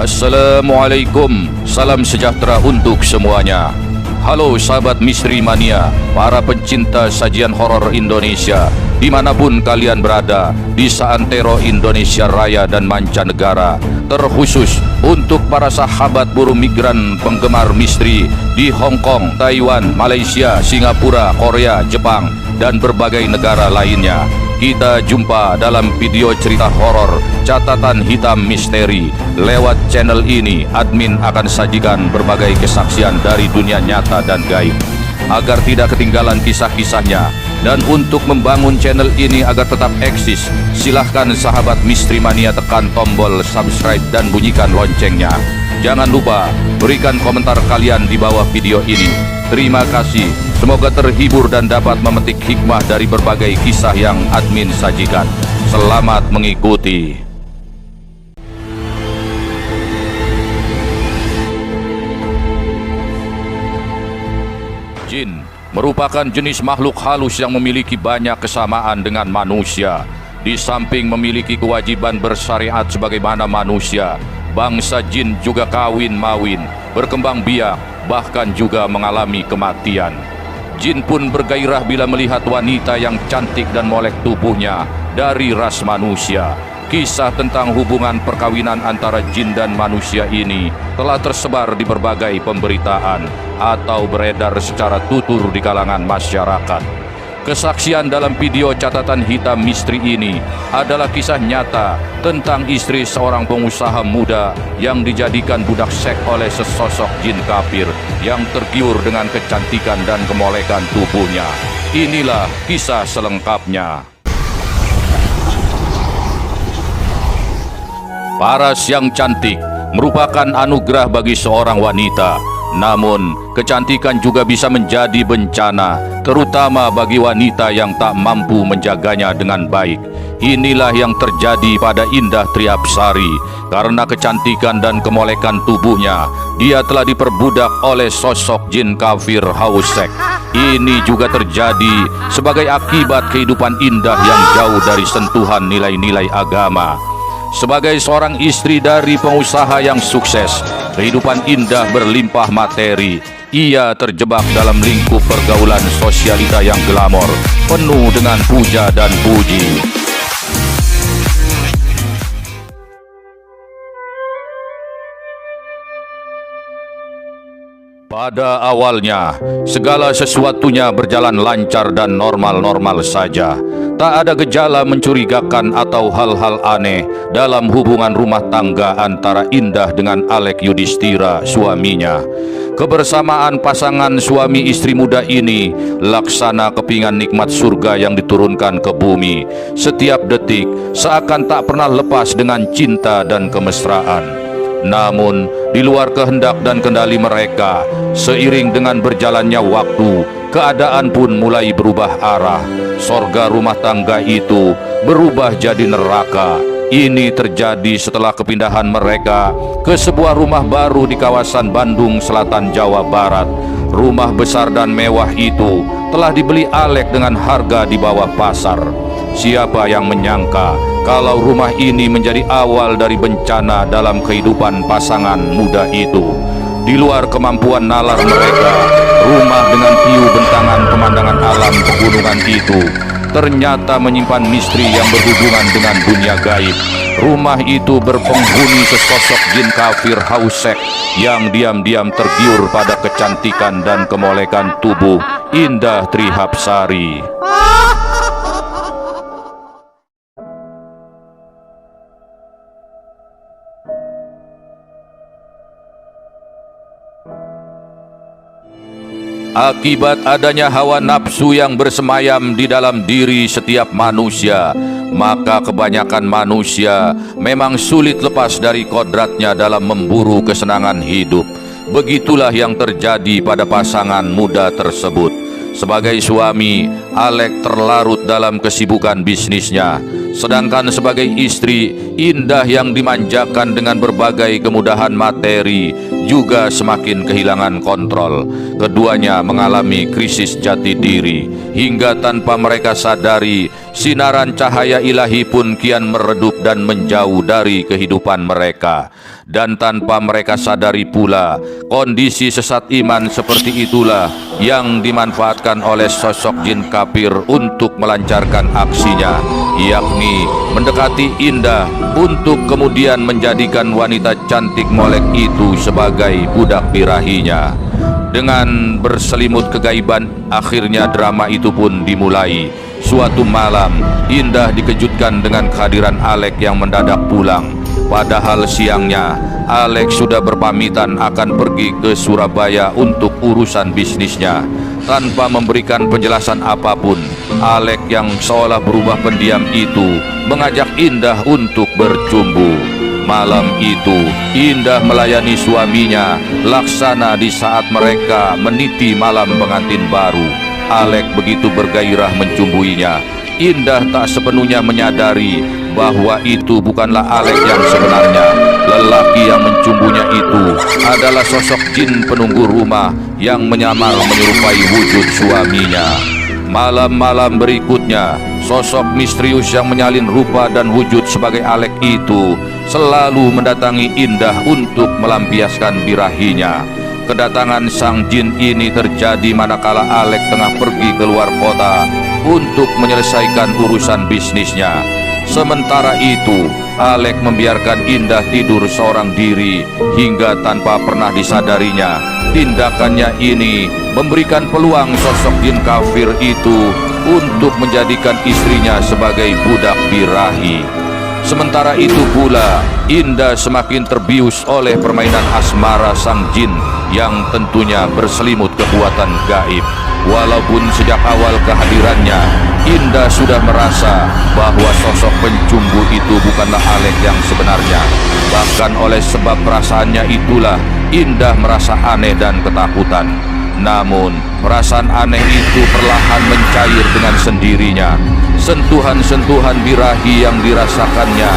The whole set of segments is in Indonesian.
Assalamualaikum, salam sejahtera untuk semuanya. Halo sahabat Misteri Mania, para pencinta sajian horor Indonesia, dimanapun kalian berada, di seantero Indonesia Raya dan mancanegara, terkhusus untuk para sahabat buruh migran penggemar misteri di Hong Kong, Taiwan, Malaysia, Singapura, Korea, Jepang, dan berbagai negara lainnya. Kita jumpa dalam video cerita horor Catatan Hitam Misteri. Lewat channel ini, admin akan sajikan berbagai kesaksian dari dunia nyata dan gaib, agar tidak ketinggalan kisah-kisahnya. Dan untuk membangun channel ini agar tetap eksis, silahkan sahabat Misteri Mania tekan tombol subscribe dan bunyikan loncengnya. Jangan lupa berikan komentar kalian di bawah video ini. Terima kasih. Semoga terhibur dan dapat memetik hikmah dari berbagai kisah yang admin sajikan. Selamat mengikuti. Jin merupakan jenis makhluk halus yang memiliki banyak kesamaan dengan manusia. Di samping memiliki kewajiban bersyariat sebagaimana manusia, bangsa jin juga kawin-mawin, berkembang biak, bahkan juga mengalami kematian. Jin pun bergairah bila melihat wanita yang cantik dan molek tubuhnya dari ras manusia. Kisah tentang hubungan perkawinan antara jin dan manusia ini telah tersebar di berbagai pemberitaan atau beredar secara tutur di kalangan masyarakat. Kesaksian dalam video Catatan Hitam Misteri ini adalah kisah nyata tentang istri seorang pengusaha muda yang dijadikan budak seks oleh sesosok jin kafir yang tergiur dengan kecantikan dan kemolekan tubuhnya. Inilah kisah selengkapnya. Paras yang cantik merupakan anugerah bagi seorang wanita. Namun, kecantikan juga bisa menjadi bencana, terutama bagi wanita yang tak mampu menjaganya dengan baik. Inilah yang terjadi pada Indah Trihapsari. Karena kecantikan dan kemolekan tubuhnya, dia telah diperbudak oleh sosok jin kafir haus seks. Ini juga terjadi sebagai akibat kehidupan Indah yang jauh dari sentuhan nilai-nilai agama. Sebagai seorang istri dari pengusaha yang sukses, kehidupan Indah berlimpah materi. Ia terjebak dalam lingkup pergaulan sosialita yang glamor, penuh dengan puja dan puji. Pada awalnya, segala sesuatunya berjalan lancar dan normal-normal saja. Tak ada gejala mencurigakan atau hal-hal aneh dalam hubungan rumah tangga antara Indah dengan Alek Yudhistira, suaminya. Kebersamaan pasangan suami istri muda ini laksana kepingan nikmat surga yang diturunkan ke bumi. Setiap detik seakan tak pernah lepas dengan cinta dan kemesraan. Namun, di luar kehendak dan kendali mereka, seiring dengan berjalannya waktu, keadaan pun mulai berubah arah. Sorga rumah tangga itu berubah jadi neraka. Ini terjadi setelah kepindahan mereka ke sebuah rumah baru di kawasan Bandung Selatan, Jawa Barat. Rumah besar dan mewah itu telah dibeli Alek dengan harga di bawah pasar. Siapa yang menyangka kalau rumah ini menjadi awal dari bencana dalam kehidupan pasangan muda itu. Di luar kemampuan nalar mereka, rumah dengan piu bentangan pemandangan alam pegunungan itu ternyata menyimpan misteri yang berhubungan dengan dunia gaib. Rumah itu berpenghuni sesosok jin kafir haus seks yang diam-diam tergiur pada kecantikan dan kemolekan tubuh Indah Trihapsari. Akibat adanya hawa nafsu yang bersemayam di dalam diri setiap manusia, maka kebanyakan manusia memang sulit lepas dari kodratnya dalam memburu kesenangan hidup. Begitulah yang terjadi pada pasangan muda tersebut. Sebagai suami, Alek terlarut dalam kesibukan bisnisnya. Sedangkan sebagai istri, Indah yang dimanjakan dengan berbagai kemudahan materi juga semakin kehilangan kontrol. Keduanya mengalami krisis jati diri, hingga tanpa mereka sadari, sinaran cahaya ilahi pun kian meredup dan menjauh dari kehidupan mereka. Dan tanpa mereka sadari pula, kondisi sesat iman seperti itulah yang dimanfaatkan oleh sosok jin kafir untuk melancarkan aksinya, yakni mendekati Indah untuk kemudian menjadikan wanita cantik molek itu sebagai budak birahinya. Dengan berselimut kegaiban, akhirnya drama itu pun dimulai. Suatu malam, Indah dikejutkan dengan kehadiran Alek yang mendadak pulang. Padahal siangnya, Alek sudah berpamitan akan pergi ke Surabaya untuk urusan bisnisnya. Tanpa memberikan penjelasan apapun, Alek yang seolah berubah pendiam itu mengajak Indah untuk bercumbu. Malam itu, Indah melayani suaminya laksana di saat mereka meniti malam pengantin baru. Alek begitu bergairah mencumbuinya. Indah tak sepenuhnya menyadari bahwa itu bukanlah Alek yang sebenarnya. Lelaki yang mencumbunya itu adalah sosok jin penunggu rumah yang menyamar menyerupai wujud suaminya. Malam-malam berikutnya, sosok misterius yang menyalin rupa dan wujud sebagai Alek itu selalu mendatangi Indah untuk melampiaskan birahinya. Kedatangan sang jin ini terjadi manakala Alek tengah pergi keluar kota untuk menyelesaikan urusan bisnisnya. Sementara itu, Alek membiarkan Indah tidur seorang diri hingga tanpa pernah disadarinya. Tindakannya ini memberikan peluang sosok jin kafir itu untuk menjadikan istrinya sebagai budak birahi. Sementara itu pula, Indah semakin terbius oleh permainan asmara sang jin yang tentunya berselimut kekuatan gaib. Walaupun sejak awal kehadirannya, Indah sudah merasa bahwa sosok pencumbu itu bukanlah Alek yang sebenarnya. Bahkan oleh sebab perasaannya itulah, Indah merasa aneh dan ketakutan. Namun, perasaan aneh itu perlahan mencair dengan sendirinya. Sentuhan-sentuhan birahi yang dirasakannya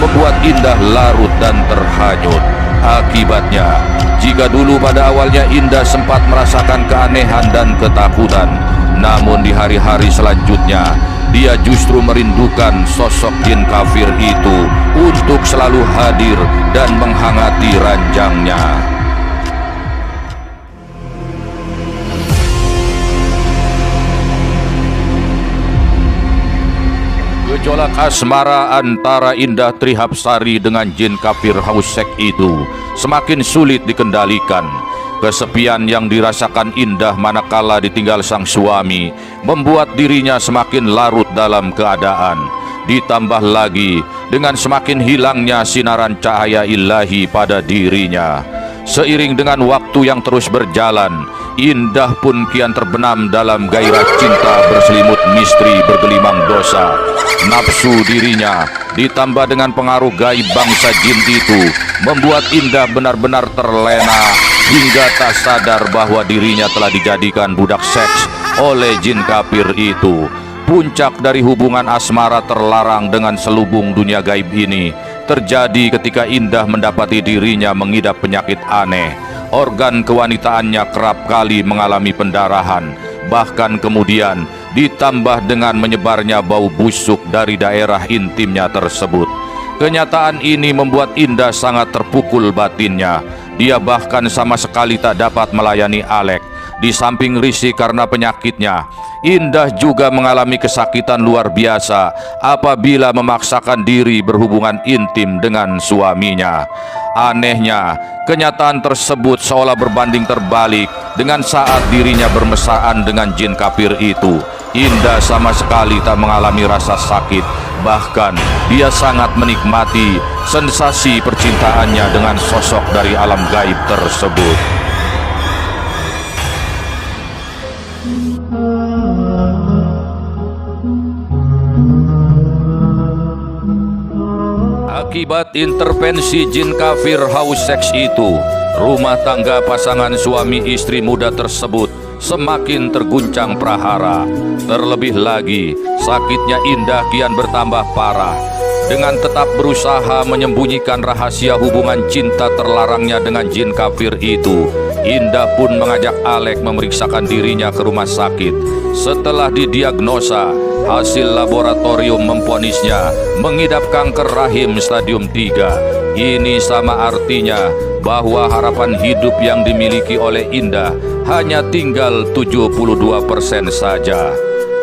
membuat Indah larut dan terhanyut. Akibatnya, jika dulu pada awalnya Indah sempat merasakan keanehan dan ketakutan, namun di hari-hari selanjutnya, dia justru merindukan sosok jin kafir itu untuk selalu hadir dan menghangati ranjangnya. Gejolak asmara antara Indah Trihapsari dengan jin kafir Hausek itu semakin sulit dikendalikan. Kesepian yang dirasakan Indah manakala ditinggal sang suami membuat dirinya semakin larut dalam keadaan. Ditambah lagi dengan semakin hilangnya sinaran cahaya ilahi pada dirinya. Seiring dengan waktu yang terus berjalan, Indah pun kian terbenam dalam gairah cinta berselimut misteri bergelimang dosa. Nafsu dirinya ditambah dengan pengaruh gaib bangsa jin itu membuat Indah benar-benar terlena hingga tak sadar bahwa dirinya telah dijadikan budak seks oleh jin kafir itu. Puncak dari hubungan asmara terlarang dengan selubung dunia gaib ini terjadi ketika Indah mendapati dirinya mengidap penyakit aneh. Organ kewanitaannya kerap kali mengalami pendarahan, bahkan kemudian ditambah dengan menyebarnya bau busuk dari daerah intimnya tersebut. Kenyataan ini membuat Indah sangat terpukul batinnya. Dia bahkan sama sekali tak dapat melayani Alek. Di samping risih karena penyakitnya, Indah juga mengalami kesakitan luar biasa apabila memaksakan diri berhubungan intim dengan suaminya. Anehnya, kenyataan tersebut seolah berbanding terbalik dengan saat dirinya bermesraan dengan jin kafir itu. Indah sama sekali tak mengalami rasa sakit, bahkan dia sangat menikmati sensasi percintaannya dengan sosok dari alam gaib tersebut. Akibat intervensi jin kafir haus seks itu, rumah tangga pasangan suami istri muda tersebut semakin terguncang prahara. Terlebih lagi, sakitnya Indah kian bertambah parah. Dengan tetap berusaha menyembunyikan rahasia hubungan cinta terlarangnya dengan jin kafir itu, Indah pun mengajak Alek memeriksakan dirinya ke rumah sakit. Setelah didiagnosa, hasil laboratorium memvonisnya mengidap kanker rahim stadium 3. Ini sama artinya bahwa harapan hidup yang dimiliki oleh Indah hanya tinggal 72% saja.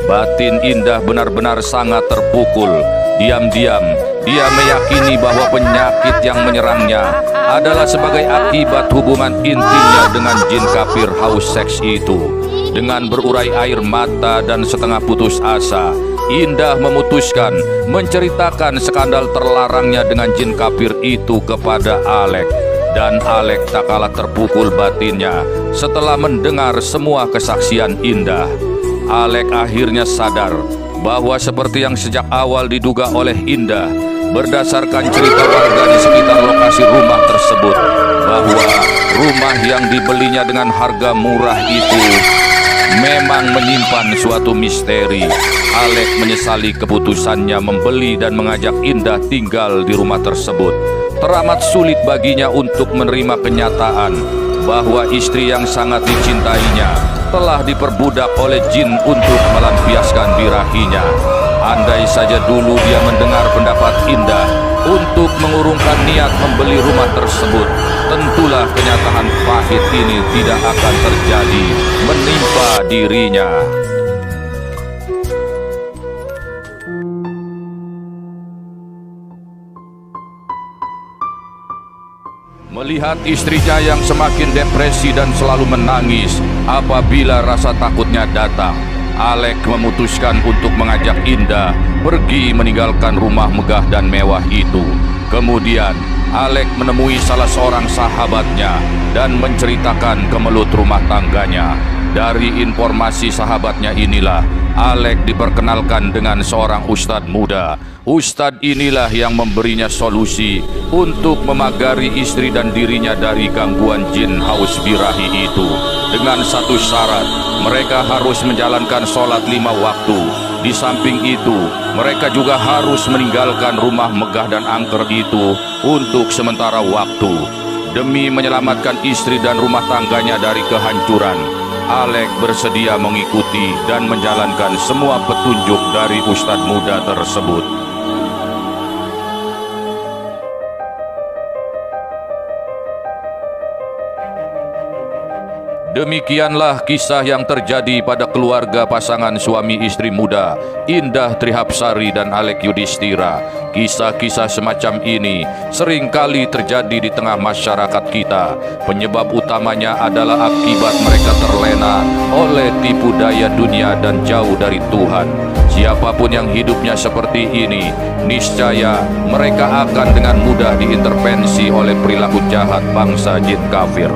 Batin Indah benar-benar sangat terpukul. Diam-diam dia meyakini bahwa penyakit yang menyerangnya adalah sebagai akibat hubungan intimnya dengan jin kafir haus seks itu. Dengan berurai air mata dan setengah putus asa, Indah memutuskan menceritakan skandal terlarangnya dengan jin kafir itu kepada Alek. Dan Alek tak kalah terpukul batinnya setelah mendengar semua kesaksian Indah. Alek akhirnya sadar bahwa seperti yang sejak awal diduga oleh Indah, berdasarkan cerita warga di sekitar lokasi rumah tersebut, bahwa rumah yang dibelinya dengan harga murah itu memang menyimpan suatu misteri. Alek menyesali keputusannya membeli dan mengajak Indah tinggal di rumah tersebut. Teramat sulit baginya untuk menerima kenyataan bahwa istri yang sangat dicintainya telah diperbudak oleh jin untuk melampiaskan birahinya. Andai saja dulu dia mendengar pendapat Indah untuk mengurungkan niat membeli rumah tersebut, tentulah kenyataan pahit ini tidak akan terjadi menimpa dirinya. Melihat istrinya yang semakin depresi dan selalu menangis apabila rasa takutnya datang, Alek memutuskan untuk mengajak Indah pergi meninggalkan rumah megah dan mewah itu. Kemudian Alek menemui salah seorang sahabatnya dan menceritakan kemelut rumah tangganya. Dari informasi sahabatnya inilah Alek diperkenalkan dengan seorang ustadz muda. Ustadz inilah yang memberinya solusi untuk memagari istri dan dirinya dari gangguan jin haus birahi itu. Dengan satu syarat, mereka harus menjalankan sholat 5 waktu. Di samping itu, mereka juga harus meninggalkan rumah megah dan angker itu untuk sementara waktu. Demi menyelamatkan istri dan rumah tangganya dari kehancuran, Alek bersedia mengikuti dan menjalankan semua petunjuk dari ustadz muda tersebut. Demikianlah kisah yang terjadi pada keluarga pasangan suami istri muda Indah Trihapsari dan Alek Yudhistira. Kisah-kisah semacam ini seringkali terjadi di tengah masyarakat kita. Penyebab utamanya adalah akibat mereka terlena oleh tipu daya dunia dan jauh dari Tuhan. Siapapun yang hidupnya seperti ini, niscaya mereka akan dengan mudah diintervensi oleh perilaku jahat bangsa jin kafir.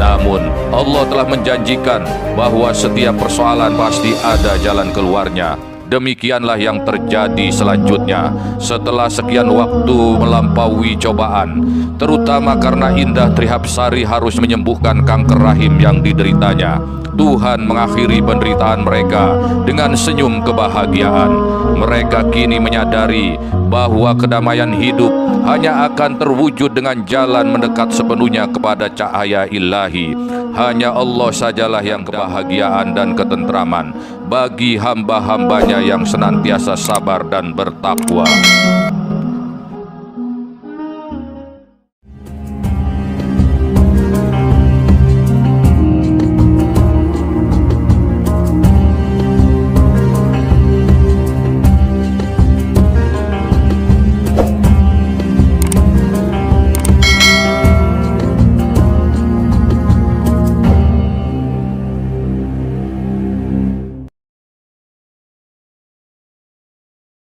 Namun, Allah telah menjanjikan bahwa setiap persoalan pasti ada jalan keluarnya. Demikianlah yang terjadi selanjutnya setelah sekian waktu melampaui cobaan, terutama karena Indah Trihapsari harus menyembuhkan kanker rahim yang dideritanya. Tuhan mengakhiri penderitaan mereka dengan senyum kebahagiaan. Mereka kini menyadari bahwa kedamaian hidup hanya akan terwujud dengan jalan mendekat sepenuhnya kepada cahaya ilahi. Hanya Allah sajalah yang kebahagiaan dan ketentraman bagi hamba-hambanya yang senantiasa sabar dan bertakwa.